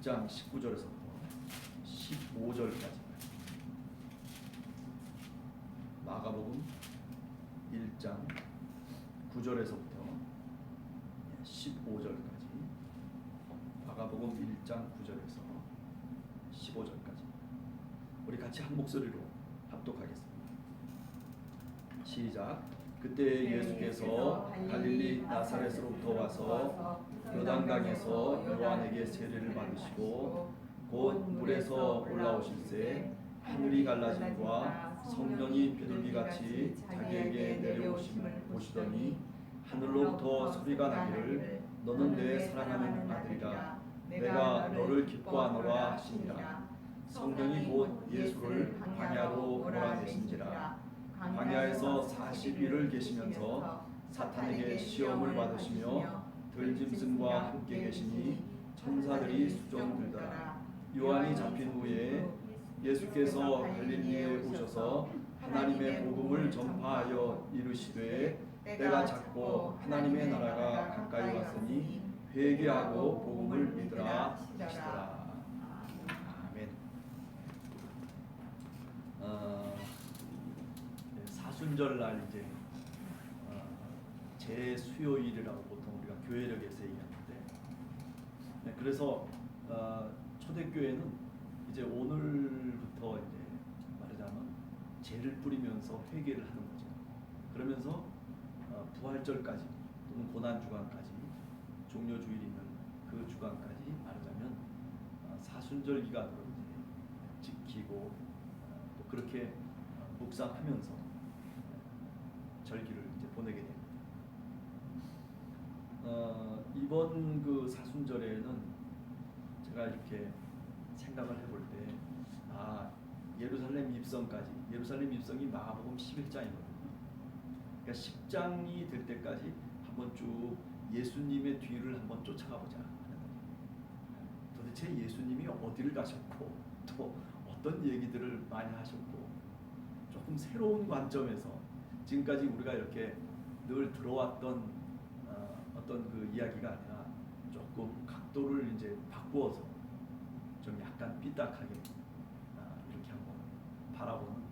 1장 19절에서부터 15절까지 마가복음 1장 9절에서부터 15절까지 마가복음 1장 9절에서 15절까지 우리 같이 한 목소리로 합독하겠습니다. 시작. 그때 예수께서 갈릴리 나사렛으로부터 와서 요단강에서 요한에게 세례를 받으시고 곧 물에서 올라오실새 하늘이 갈라짐과 성령이 비둘기같이 자기에게 내려오심을 보시더니 하늘로부터 소리가 나기를 너는 내 사랑하는 아들이라 내가 너를 기뻐하노라 하시니라. 성령이 곧 예수를 광야로 몰아내신지라. 광야에서 40일을 계시면서 사탄에게 시험을 받으시며 들짐승과 함께 계시니 천사들이 수종 들더라. 요한이 잡힌 후에 예수께서 갈릴리에 오셔서 하나님의 복음을 전파하여 이르시되 때가 찼고 하나님의 나라가 가까이 왔으니 회개하고 복음을 믿으라 하시더라. 아멘. 사순절날 이제 제수요일이라고 보통 우리가 교회력에서 얘기하는데, 그래서 초대교회는 이제 오늘부터 이제 말하자면 죄를 뿌리면서 회개를 하는 거죠. 그러면서 부활절까지 또는 고난주간까지 종려주일 있는 그 주간까지 말하자면 사순절 기간으로 이제 지키고 또 그렇게 묵상하면서 절기를 이제 보내게 됩니다. 이번 그 사순절에는 제가 이렇게 생각을 해볼 때, 예루살렘 입성까지, 예루살렘 입성이 마가복음 11장이거든요. 그러니까 10장이 될 때까지 한번 쭉 예수님의 뒤를 한번 쫓아가 보자. 도대체 예수님이 어디를 가셨고 또 어떤 얘기들을 많이 하셨고, 조금 새로운 관점에서 지금까지 우리가 이렇게 늘 들어왔던 어떤 그 이야기가 아니라 조금 각도를 이제 바꾸어서 좀 약간 삐딱하게 이렇게 한번 바라보는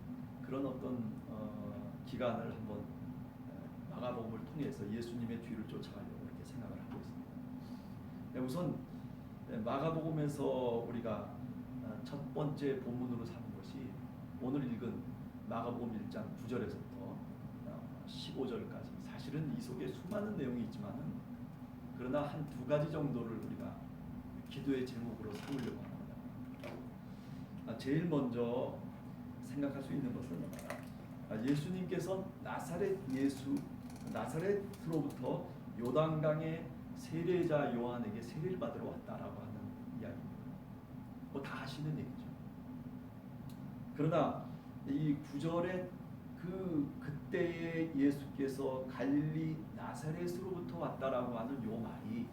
그런 어떤 기간을 한번 마가복음을 통해서 예수님의 뒤를 쫓아가려고 이렇게 생각을 하고 있습니다. 우선 마가복음에서 우리가 첫 번째 본문으로 삼은 것이 오늘 읽은 마가복음 1장 9절에서부터 15절까지, 사실은 이 속에 수많은 내용이 있지만은 그러나 한 두 가지 정도를 우리가 기도의 제목으로 삼으려고 합니다. 제일 먼저 생각할 수 있는 것은 예수님께서 나사렛으로부터 요단강의 세례자 요한에게 세례를 받으러 왔다라고 하는 이야기입니다. 뭐 다 아시는 얘기죠. 그러나 이 9절에 그때의 예수께서 갈릴리 나사렛으로부터 왔다라고 하는 요 말이,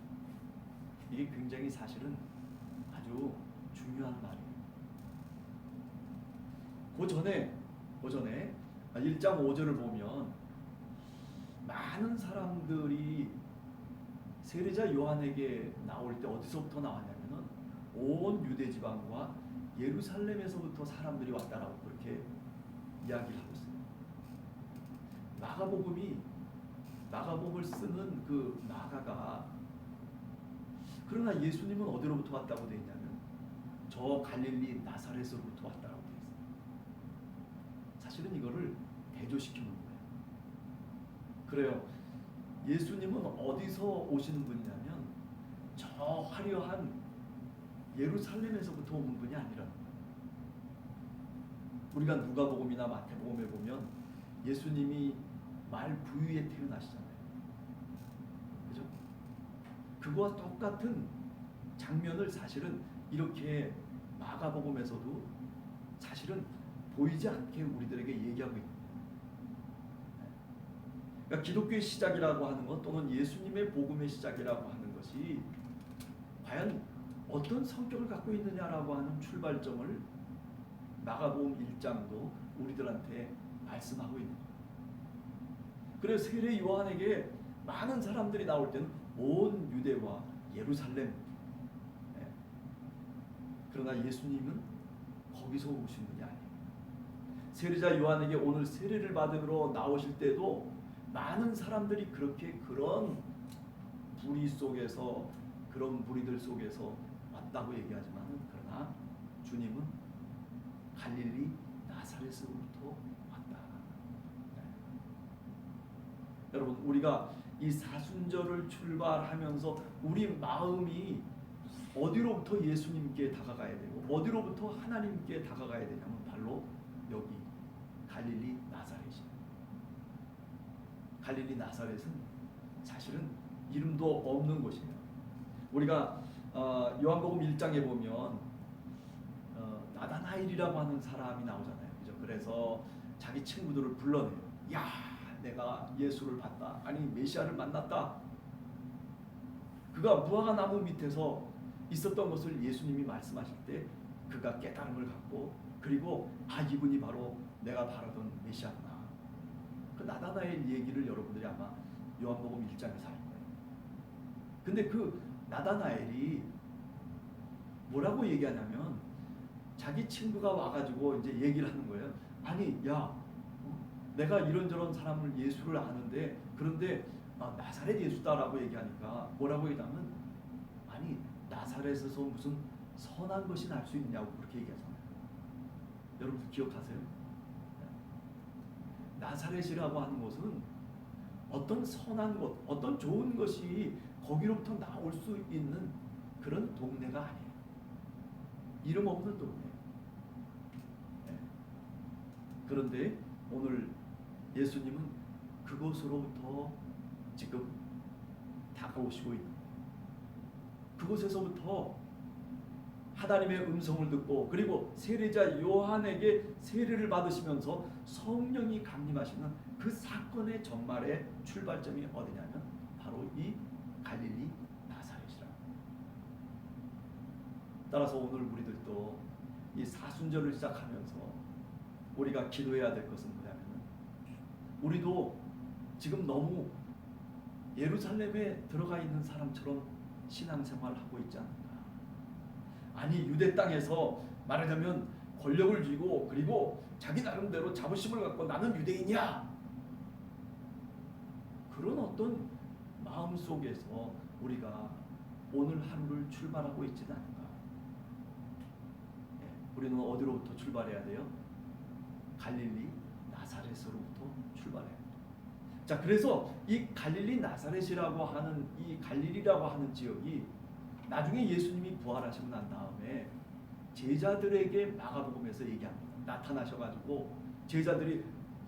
이게 굉장히 사실은 아주 중요한 말이에요. 그 전에 1장 5절을 보면 많은 사람들이 세례자 요한에게 나올 때 어디서부터 나왔냐면은 온 유대 지방과 예루살렘에서부터 사람들이 왔다라고 그렇게 이야기를 하고 있어요. 마가복음을 쓰는 그 마가가, 그러나 예수님은 어디로부터 왔다고 되어 있냐면 저 갈릴리 나사렛으로부터 왔다고 되어 있어요. 사실은 이거를 대조시켜 놓은 거예요. 그래요. 예수님은 어디서 오시는 분이냐면 저 화려한 예루살렘에서부터 오는 분이 아니라, 우리가 누가복음이나 마태복음에 보면 예수님이 말 부위에 태어나시잖아요. 그죠? 그거와 똑같은 장면을 사실은 이렇게 마가복음에서도 사실은 보이지 않게 우리들에게 얘기하고 있는 거예요. 그러니까 기독교의 시작이라고 하는 것, 또는 예수님의 복음의 시작이라고 하는 것이 과연 어떤 성격을 갖고 있느냐라고 하는 출발점을 마가복음 1장도 우리들한테 말씀하고 있는 거예요. 그래서 세례 요한에게 많은 사람들이 나올 때는 온 유대와 예루살렘, 그러나 예수님은 거기서 오신 분이 아니에요. 세례자 요한에게 오늘 세례를 받으러 나오실 때도 많은 사람들이 그렇게 그런 불의 속에서, 그런 무리들 속에서 왔다고 얘기하지만, 그러나 주님은 갈릴리 나사렛으로부터 왔다. 네. 여러분, 우리가 이 사순절을 출발하면서 우리 마음이 어디로부터 예수님께 다가가야 되고 어디로부터 하나님께 다가가야 되냐면 바로 여기 갈릴리 나사렛이에요. 갈릴리 나사렛은 사실은 이름도 없는 곳이에요. 우리가 요한복음 1장에 보면 나다나엘이라고 하는 사람이 나오잖아요. 그죠? 그래서 자기 친구들을 불러내요. 야, 내가 예수를 봤다. 아니 메시아를 만났다. 그가 무화과 나무 밑에서 있었던 것을 예수님이 말씀하실 때 그가 깨달음을 갖고, 그리고 이분이 바로 내가 바라던 메시아구나. 그 나다나엘 얘기를 여러분들이 아마 요한복음 1장에서 알 거예요. 근데 그 나다나엘이 뭐라고 얘기하냐면 자기 친구가 와가지고 이제 얘기를 하는 거예요. 아니 야, 내가 이런저런 사람을 예수를 아는데, 그런데 나사렛 예수다라고 얘기하니까 뭐라고 얘기하면, 아니 나사렛에서 무슨 선한 것이 날 수 있냐고 그렇게 얘기하잖아요. 여러분 기억하세요? 나사렛이라고 하는 곳은 어떤 선한 것, 어떤 좋은 것이 거기로부터 나올 수 있는 그런 동네가 아니에요. 이름 없는 동네. 네. 그런데 오늘 예수님은 그곳으로부터 지금 다가오시고 있는, 그곳에서부터 하나님의 음성을 듣고, 그리고 세례자 요한에게 세례를 받으시면서 성령이 강림하시는 그 사건의 전말의 출발점이 어디냐면 바로 이 갈릴리 나사렛이라. 따라서 오늘 우리들도 이 사순절을 시작하면서 우리가 기도해야 될 것은 뭐냐면, 우리도 지금 너무 예루살렘에 들어가 있는 사람처럼 신앙생활을 하고 있지 않는가. 아니 유대 땅에서 말하자면 권력을 쥐고, 그리고 자기 나름대로 자부심을 갖고 나는 유대인이야, 그런 어떤 마음 속에서 우리가 오늘 하루를 출발하고 있지는 않은가. 우리는 어디로부터 출발해야 돼요? 갈릴리 나사렛으로부터 출발해야 돼요. 자, 그래서 이 갈릴리 나사렛이라고 하는 이 갈릴리라고 하는 지역이 나중에 예수님이 부활하시고 난 다음에 제자들에게 마가복음에서 얘기합니다. 나타나셔가지고 제자들이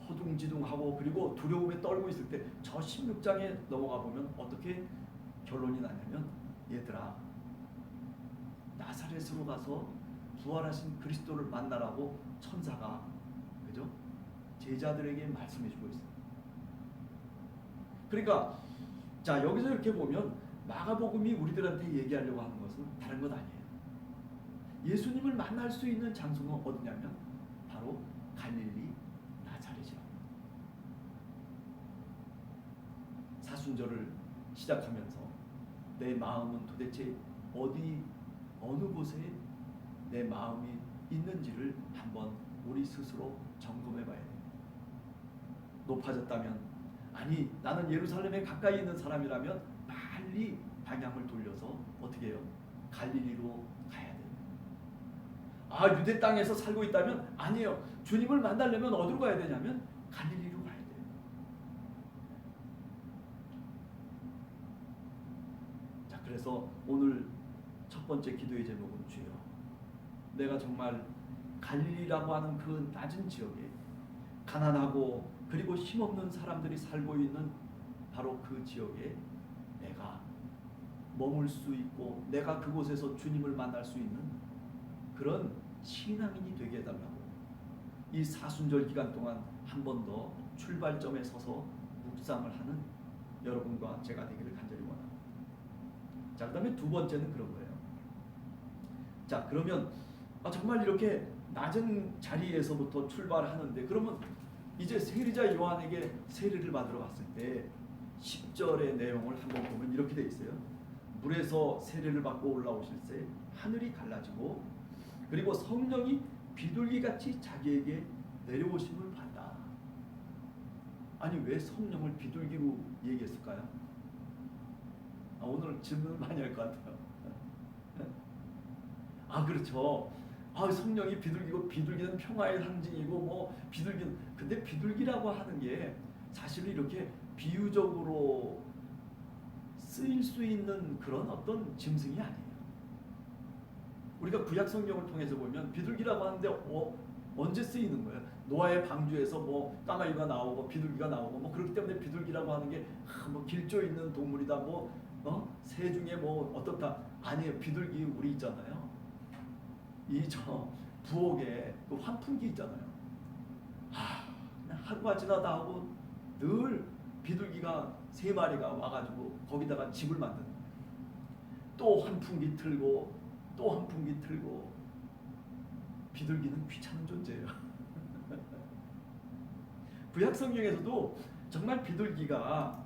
허둥지둥하고 그리고 두려움에 떨고 있을 때 저 16장에 넘어가 보면 어떻게 결론이 나냐면, 얘들아 나사렛으로 가서 부활하신 그리스도를 만나라고 천사가, 그죠? 제자들에게 말씀해주고 있어요. 그러니까 자, 여기서 이렇게 보면 마가복음이 우리들한테 얘기하려고 하는 것은 다른 것 아니에요. 예수님을 만날 수 있는 장소는 어디냐면 바로 갈릴리 나사렛이라고. 사순절을 시작하면서 내 마음은 도대체 어느 곳에 내 마음이 있는지를 한번 우리 스스로 점검해 봐야 돼요. 높아졌다면, 아니 나는 예루살렘에 가까이 있는 사람이라면 빨리 방향을 돌려서 어떻게 해요? 갈릴리로 가야 돼요. 유대 땅에서 살고 있다면, 아니에요. 주님을 만나려면 어디로 가야 되냐면 갈릴리로 가야 돼요. 자, 그래서 오늘 첫 번째 기도의 제목은, 주여 내가 정말 갈릴리라고 하는 그 낮은 지역에 가난하고 그리고 힘없는 사람들이 살고 있는 바로 그 지역에 내가 머물 수 있고 내가 그곳에서 주님을 만날 수 있는 그런 신앙인이 되게 해달라고, 이 사순절 기간 동안 한 번 더 출발점에 서서 묵상을 하는 여러분과 제가 되기를 간절히 원합니다. 자, 그 다음에 두 번째는 그런 거예요. 자, 그러면 정말 이렇게 낮은 자리에서부터 출발하는데, 그러면 이제 세례자 요한에게 세례를 받으러 갔을 때 10절의 내용을 한번 보면 이렇게 돼 있어요. 물에서 세례를 받고 올라오실 때 하늘이 갈라지고 그리고 성령이 비둘기같이 자기에게 내려오심을 받아. 아니 왜 성령을 비둘기로 얘기했을까요? 오늘 질문을 많이 할 것 같아요. 그렇죠. 성령이 비둘기고 비둘기는 평화의 상징이고 뭐 비둘기는 근데 비둘기라고 하는 게 사실은 이렇게 비유적으로 쓰일 수 있는 그런 어떤 짐승이 아니에요. 우리가 구약 성경을 통해서 보면 비둘기라고 하는데 언제 쓰이는 거예요? 노아의 방주에서 뭐 까마귀가 나오고 비둘기가 나오고 뭐 그렇기 때문에 비둘기라고 하는 게 뭐 길조 있는 동물이다 새 중에 뭐 어떻다 아니에요. 비둘기 우리 있잖아요. 이 부엌에 그 환풍기 있잖아요. 하루가 지나다 하고 늘 비둘기가 3마리가 와가지고 거기다가 집을 만드는 거예요. 또 환풍기 틀고 또 환풍기 틀고. 비둘기는 귀찮은 존재예요. 구약 성경에서도 정말 비둘기가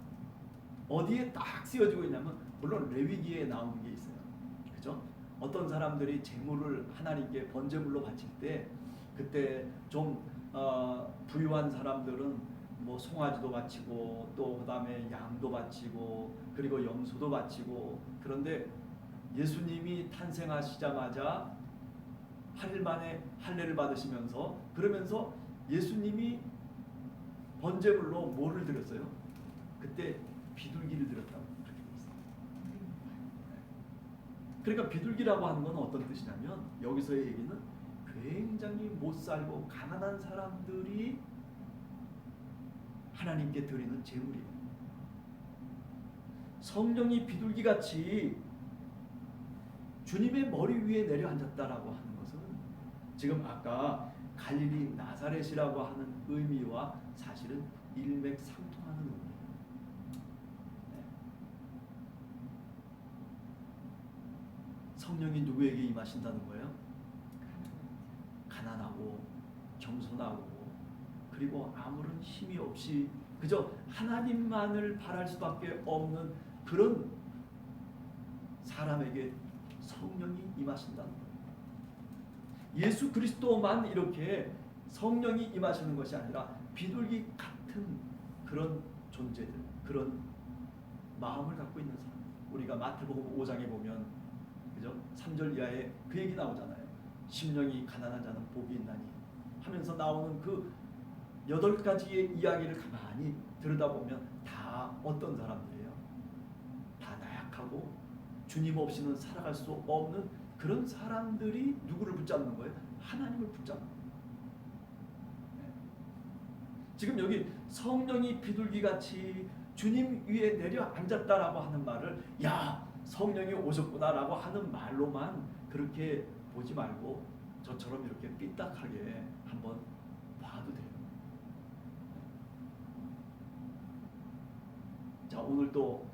어디에 딱 쓰여지고 있냐면 물론 레위기에 나오는 게 있어요. 그죠? 어떤 사람들이 제물을 하나님께 번제물로 바칠 때 그때 좀 부유한 사람들은 뭐 송아지도 바치고 또 그다음에 양도 바치고 그리고 염소도 바치고. 그런데 예수님이 탄생하시자마자 8일 만에 할례를 받으시면서 그러면서 예수님이 번제물로 뭐를 드렸어요? 그때 비둘기를 드렸다고 그렇게 돼 있어요. 그러니까 비둘기라고 하는 건 어떤 뜻이냐면 여기서의 얘기는 굉장히 못 살고 가난한 사람들이 하나님께 드리는 제물이에요. 성령이 비둘기같이 주님의 머리 위에 내려앉았다라고 하는 것은 지금 아까 갈릴리 나사렛이라고 하는 의미와 사실은 일맥상통하는 의미예요. 성령이 누구에게 임하신다는 거예요? 가난하고 겸손하고 그리고 아무런 힘이 없이 그저 하나님만을 바랄 수밖에 없는 그런 사람에게 성령이 임하신다는 거예요. 예수 그리스도만 이렇게 성령이 임하시는 것이 아니라 비둘기 같은 그런 존재들, 그런 마음을 갖고 있는 사람. 우리가 마태복음 5장에 보면 그죠? 3절 이하에 그 얘기 나오잖아요. 심령이 가난한 자는 복이 있나니 하면서 나오는 그 8가지의 이야기를 가만히 들여다보면 다 어떤 사람들이에요? 다 나약하고 주님 없이는 살아갈 수 없는 그런 사람들이 누구를 붙잡는 거예요? 하나님을 붙잡는 거예요. 지금 여기 성령이 비둘기같이 주님 위에 내려앉았다라고 하는 말을 야 성령이 오셨구나라고 하는 말로만 그렇게 보지 말고 저처럼 이렇게 삐딱하게 한번 봐도 돼요. 자, 오늘도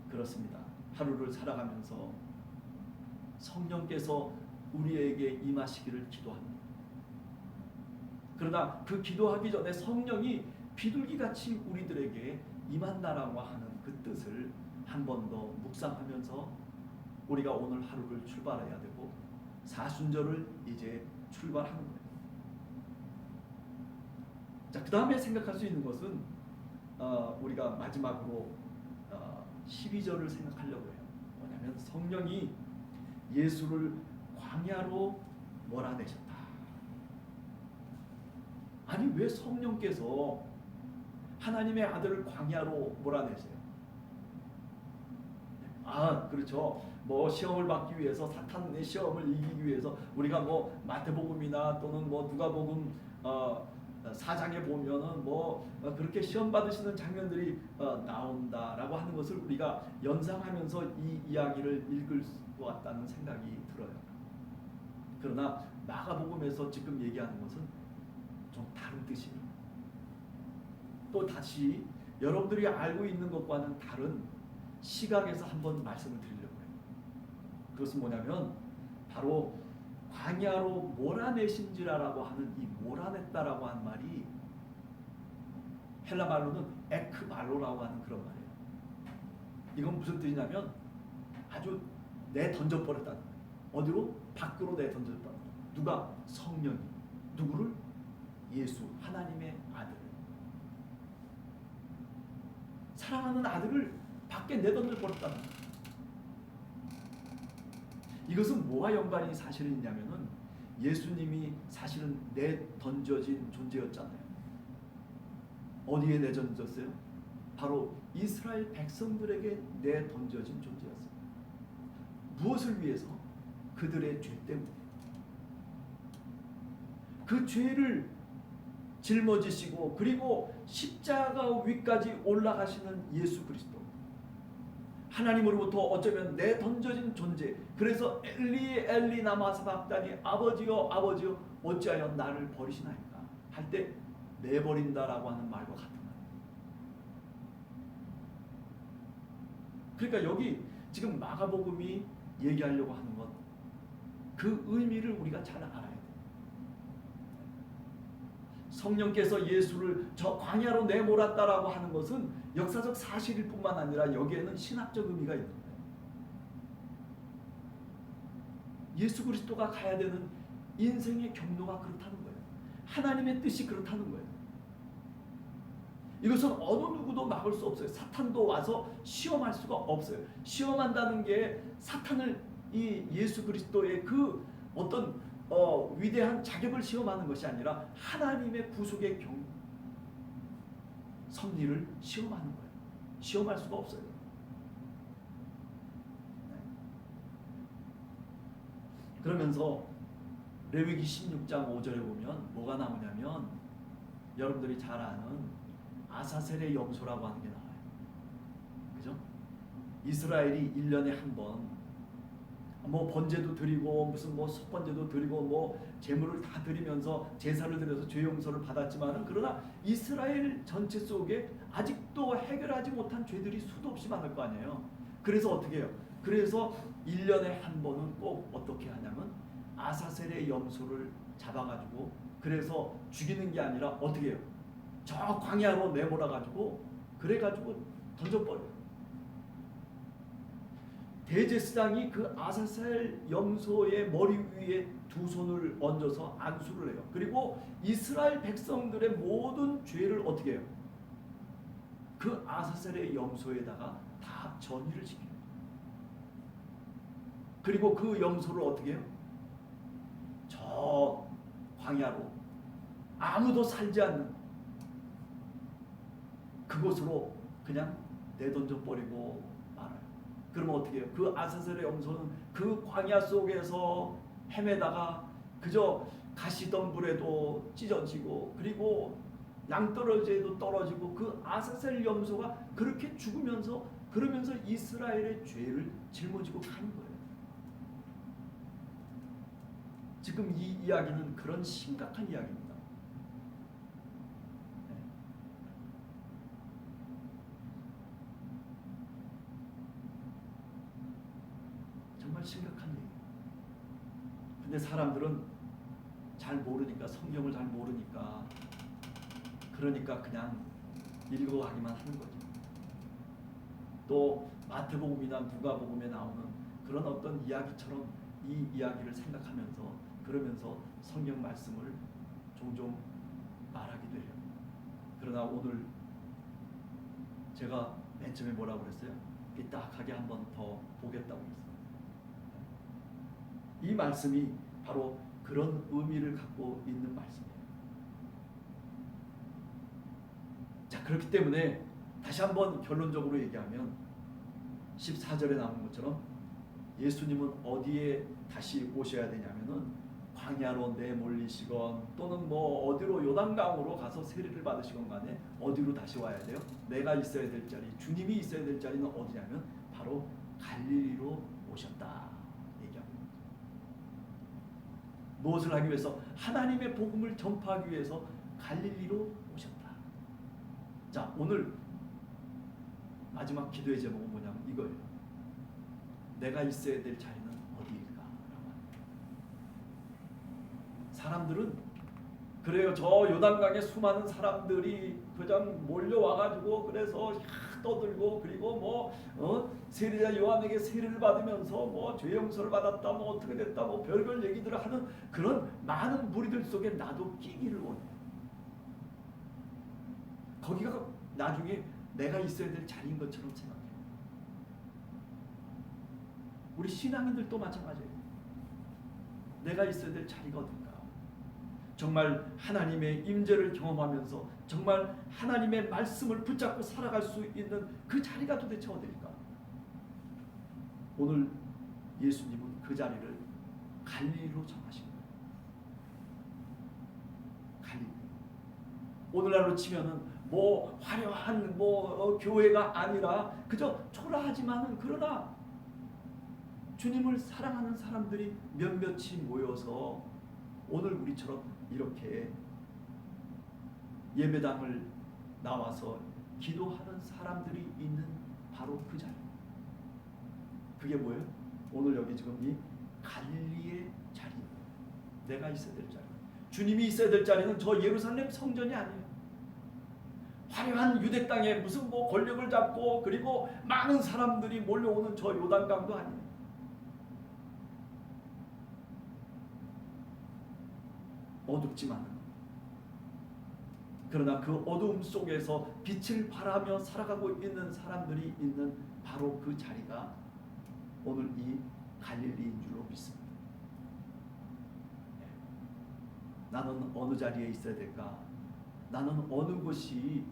그렇습니다. 하루를 살아가면서 성령께서 우리에게 임하시기를 기도합니다. 그러나 그 기도하기 전에 성령이 비둘기같이 우리들에게 임한다라고 하는 그 뜻을 한 번 더 묵상하면서 우리가 오늘 하루를 출발해야 되고 사순절을 이제 출발하는 거예요. 자, 그 다음에 생각할 수 있는 것은 우리가 마지막으로 12절을 생각하려고 해요. 뭐냐면 성령이 예수를 광야로 몰아내셨다. 아니 왜 성령께서 하나님의 아들을 광야로 몰아내세요? 그렇죠. 뭐 시험을 받기 위해서 사탄의 시험을 이기기 위해서 우리가 뭐 마태복음이나 또는 뭐 누가복음 4장에 보면은 뭐 그렇게 시험 받으시는 장면들이 나온다라고 하는 것을 우리가 연상하면서 이 이야기를 읽을 것 같다는 생각이 들어요. 그러나 마가복음에서 지금 얘기하는 것은 좀 다른 뜻이에요. 또 다시 여러분들이 알고 있는 것과는 다른 시각에서 한번 말씀을 드리려고 해요. 그것은 뭐냐면 바로 광야로 몰아내신지라라고 하는 이 몰아냈다라고 하는 말이 헬라 말로는 에크발로라고 하는 그런 말이에요. 이건 무슨 뜻이냐면 아주 내 던져버렸다는 거예요. 어디로? 밖으로 내 던져버렸다. 누가? 성령이. 누구를? 예수, 하나님의 아들을. 사랑하는 아들을 밖에 내던져 버렸다는 거예요. 이것은 뭐와 연관이 사실은 있냐면은 예수님이 사실은 내던져진 존재였잖아요. 어디에 내던졌어요? 바로 이스라엘 백성들에게 내던져진 존재였어요. 무엇을 위해서? 그들의 죄 때문에. 그 죄를 짊어지시고 그리고 십자가 위까지 올라가시는 예수 그리스도. 하나님으로부터 어쩌면 내던져진 존재. 그래서 엘리 엘리 라마 사박다니, 아버지여 아버지여 어찌하여 나를 버리시나이까 할 때 내버린다라고 하는 말과 같은 말이에요. 그러니까 여기 지금 마가복음이 얘기하려고 하는 것, 그 의미를 우리가 잘 알아야 돼요. 성령께서 예수를 저 광야로 내몰았다라고 하는 것은 역사적 사실일 뿐만 아니라 여기에는 신학적 의미가 있는 거예요. 예수 그리스도가 가야 되는 인생의 경로가 그렇다는 거예요. 하나님의 뜻이 그렇다는 거예요. 이것은 어느 누구도 막을 수 없어요. 사탄도 와서 시험할 수가 없어요. 시험한다는 게 사탄을 이 예수 그리스도의 그 어떤 위대한 자격을 시험하는 것이 아니라 하나님의 구속의 섭리를 시험하는 거예요. 시험할 수가 없어요. 그러면서 레위기 16장 5절에 보면 뭐가 나오냐면 여러분들이 잘 아는 아사셀의 염소라고 하는 게 나와요. 그죠? 이스라엘이 1년에 한 번 뭐 번제도 드리고 무슨 뭐 속번제도 드리고 뭐 제물을 다 드리면서 제사를 드려서 죄 용서를 받았지만은, 그러나 이스라엘 전체 속에 아직도 해결하지 못한 죄들이 수도 없이 많을 거 아니에요. 그래서 어떻게 해요? 그래서 1년에 한 번은 꼭 어떻게 하냐면 아사셀의 염소를 잡아가지고, 그래서 죽이는 게 아니라 어떻게 해요? 저 광야로 내몰아가지고 그래가지고 던져버려요. 대제사장이 그 아사셀 염소의 머리 위에 두 손을 얹어서 안수를 해요. 그리고 이스라엘 백성들의 모든 죄를 어떻게 해요? 그 아사셀의 염소에다가 다 전이를 시켜요. 그리고 그 염소를 어떻게 해요? 저 광야로 아무도 살지 않는 그곳으로 그냥 내던져 버리고 말아요. 그러면 어떻게 해요? 그 아사셀의 염소는 그 광야 속에서 헤매다가 그저 가시덤불에도 찢어지고 그리고 양떨어지에도 떨어지고, 그 아사셀 염소가 그렇게 죽으면서 그러면서 이스라엘의 죄를 짊어지고 가는 거예요. 지금 이 이야기는 그런 심각한 이야기입니다. 정말 심각한 얘기예요. 근데 사람들은 잘 모르니까, 성경을 잘 모르니까, 그러니까 그냥 읽어가기만 하는 거죠. 또 마태복음이나 누가복음에 나오는 그런 어떤 이야기처럼 이 이야기를 생각하면서 그러면서 성경 말씀을 종종 말하기도 해요. 그러나 오늘 제가 맨 처음에 뭐라고 그랬어요? 삐딱하게 한번 더 보겠다고 했어요. 이 말씀이 바로 그런 의미를 갖고 있는 말씀이에요. 자, 그렇기 때문에 다시 한번 결론적으로 얘기하면 14절에 나오는 것처럼 예수님은 어디에 다시 오셔야 되냐면은 광야로 내몰리시건 또는 뭐 어디로 요단강으로 가서 세례를 받으시건 간에 어디로 다시 와야 돼요? 내가 있어야 될 자리, 주님이 있어야 될 자리는 어디냐면 바로 갈릴리로 오셨다 얘기합니다. 무엇을 하기 위해서? 하나님의 복음을 전파하기 위해서 갈릴리로 오셨다. 자, 오늘 마지막 기도의 제목은 뭐냐면 이거예요. 내가 있어야 될 자리는 어디일까? 사람들은 그래요. 저 요단강에 수많은 사람들이 그냥 몰려와가지고 그래서 떠들고 그리고 세례자 요한에게 세례를 받으면서 죄 용서를 받았다 어떻게 됐다 별별 얘기들을 하는 그런 많은 무리들 속에 나도 끼기를 원해. 거기가 나중에 내가 있어야 될 자리인 것처럼 생각해. 우리 신앙인들도 마찬가지예요. 내가 있어야 될 자리가 어딘가. 정말 하나님의 임재를 경험하면서 정말 하나님의 말씀을 붙잡고 살아갈 수 있는 그 자리가 도대체 어딜까? 오늘 예수님은 그 자리를 갈릴리로 정하신 거예요. 갈릴리. 오늘날로 치면은 화려한 교회가 아니라 그저 초라하지만은 그러나 주님을 사랑하는 사람들이 몇몇이 모여서 오늘 우리처럼 이렇게 예배당을 나와서 기도하는 사람들이 있는 바로 그 자리. 그게 뭐예요? 오늘 여기 지금 이 갈릴리의 자리. 내가 있어야 될 자리. 주님이 있어야 될 자리는 저 예루살렘 성전이 아니에요. 화려한 유대 땅에 무슨 권력을 잡고 그리고 많은 사람들이 몰려오는 저 요단강도 아니에요. 어둡지만 그러나 그 어두움 속에서 빛을 발하며 살아가고 있는 사람들이 있는 바로 그 자리가 오늘 이 갈릴리인 줄로 믿습니다. 나는 어느 자리에 있어야 될까? 나는 어느 곳이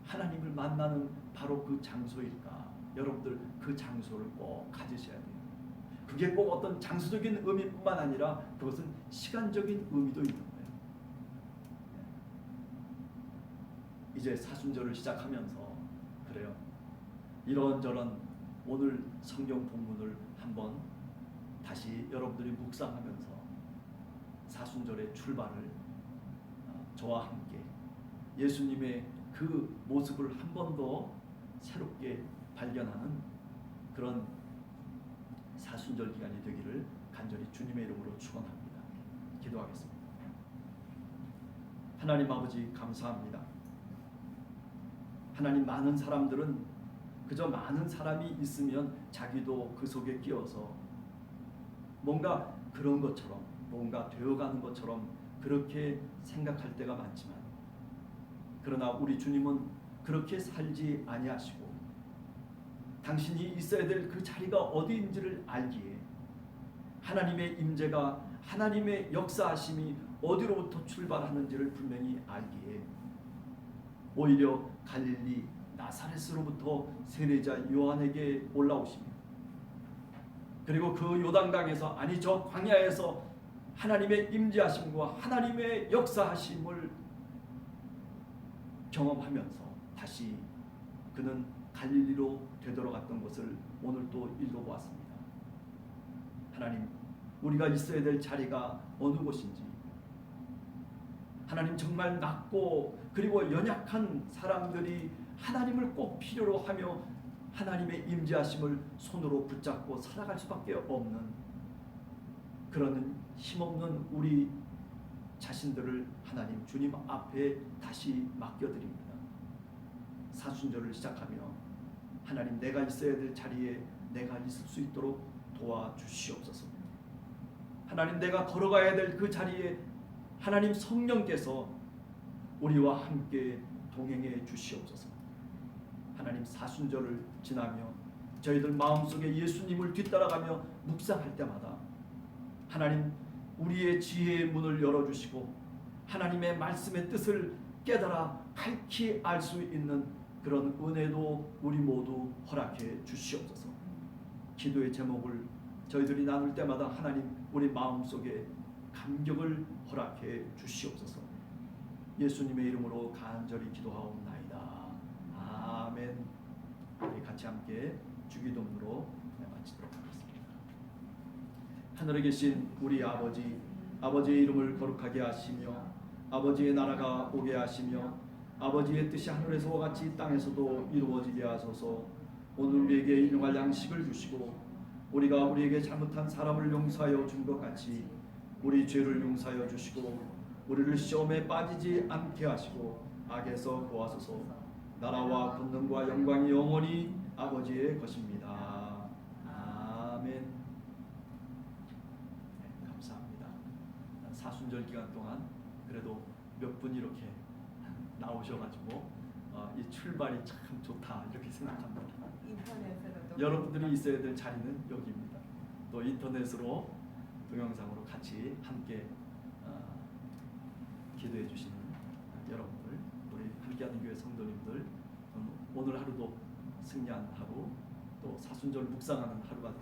하나님을 만나는 바로 그 장소일까? 여러분들 그 장소를 꼭 가지셔야 돼요. 그게 꼭 어떤 장소적인 의미뿐만 아니라 그것은 시간적인 의미도 있는 거예요. 이제 사순절을 시작하면서 그래요. 이런저런 오늘 성경 본문을 한번 다시 여러분들이 묵상하면서 사순절의 출발을 저와 함께 예수님의 그 모습을 한 번 더 새롭게 발견하는 그런 사순절 기간이 되기를 간절히 주님의 이름으로 축원합니다. 기도하겠습니다. 하나님 아버지 감사합니다. 하나님, 많은 사람들은 그저 많은 사람이 있으면 자기도 그 속에 끼어서 뭔가 그런 것처럼 뭔가 되어가는 것처럼 그렇게 생각할 때가 많지만 그러나 우리 주님은 그렇게 살지 아니하시고 당신이 있어야 될 그 자리가 어디인지를 알기에 하나님의 임재가 하나님의 역사하심이 어디로부터 출발하는지를 분명히 알기에 오히려 갈릴리 나사렛으로부터 세례자 요한에게 올라오시며 그리고 그 요단강에서 아니 저 광야에서 하나님의 임재하심과 하나님의 역사하심을 경험하면서 다시 그는 갈릴리로 되돌아갔던 것을 오늘 또 읽어보았습니다. 하나님, 우리가 있어야 될 자리가 어느 곳인지 하나님, 정말 낮고 그리고 연약한 사람들이 하나님을 꼭 필요로 하며 하나님의 임재하심을 손으로 붙잡고 살아갈 수밖에 없는 그런 힘없는 우리 자신들을 하나님 주님 앞에 다시 맡겨드립니다. 사순절을 시작하며 하나님, 내가 있어야 될 자리에 내가 있을 수 있도록 도와주시옵소서. 하나님, 내가 걸어가야 될 그 자리에 하나님 성령께서 우리와 함께 동행해 주시옵소서. 하나님, 사순절을 지나며 저희들 마음속에 예수님을 뒤따라가며 묵상할 때마다 하나님, 우리의 지혜의 문을 열어주시고 하나님의 말씀의 뜻을 깨달아 밝히 알 수 있는 그런 은혜도 우리 모두 허락해 주시옵소서. 기도의 제목을 저희들이 나눌 때마다 하나님, 우리 마음속에 감격을 허락해 주시옵소서. 예수님의 이름으로 간절히 기도하옵나이다. 아멘. 우리 같이 함께 주기도문으로 마치도록 하겠습니다. 하늘에 계신 우리 아버지, 아버지의 이름을 거룩하게 하시며 아버지의 나라가 오게 하시며 아버지의 뜻이 하늘에서와 같이 땅에서도 이루어지게 하소서. 오늘 우리에게 일용할 양식을 주시고 우리가 우리에게 잘못한 사람을 용서하여 준 것 같이 우리 죄를 용서하여 주시고 우리를 시험에 빠지지 않게 하시고 악에서 구하소서. 나라와 권능과 영광이 영원히 아버지의 것입니다. 아멘. 네, 감사합니다. 사순절 기간 동안 그래도 몇 분 이렇게 나오셔가지고 이 출발이 참 좋다 이렇게 생각합니다. 인터넷으로도 여러분들이 있어야 될 자리는 여기입니다. 또 인터넷으로 동영상으로 같이 함께 기도해 주시는 여러분들, 우리 함께하는 교회 성도님들, 오늘 하루도 승리한 하루, 또 사순절 묵상하는 하루가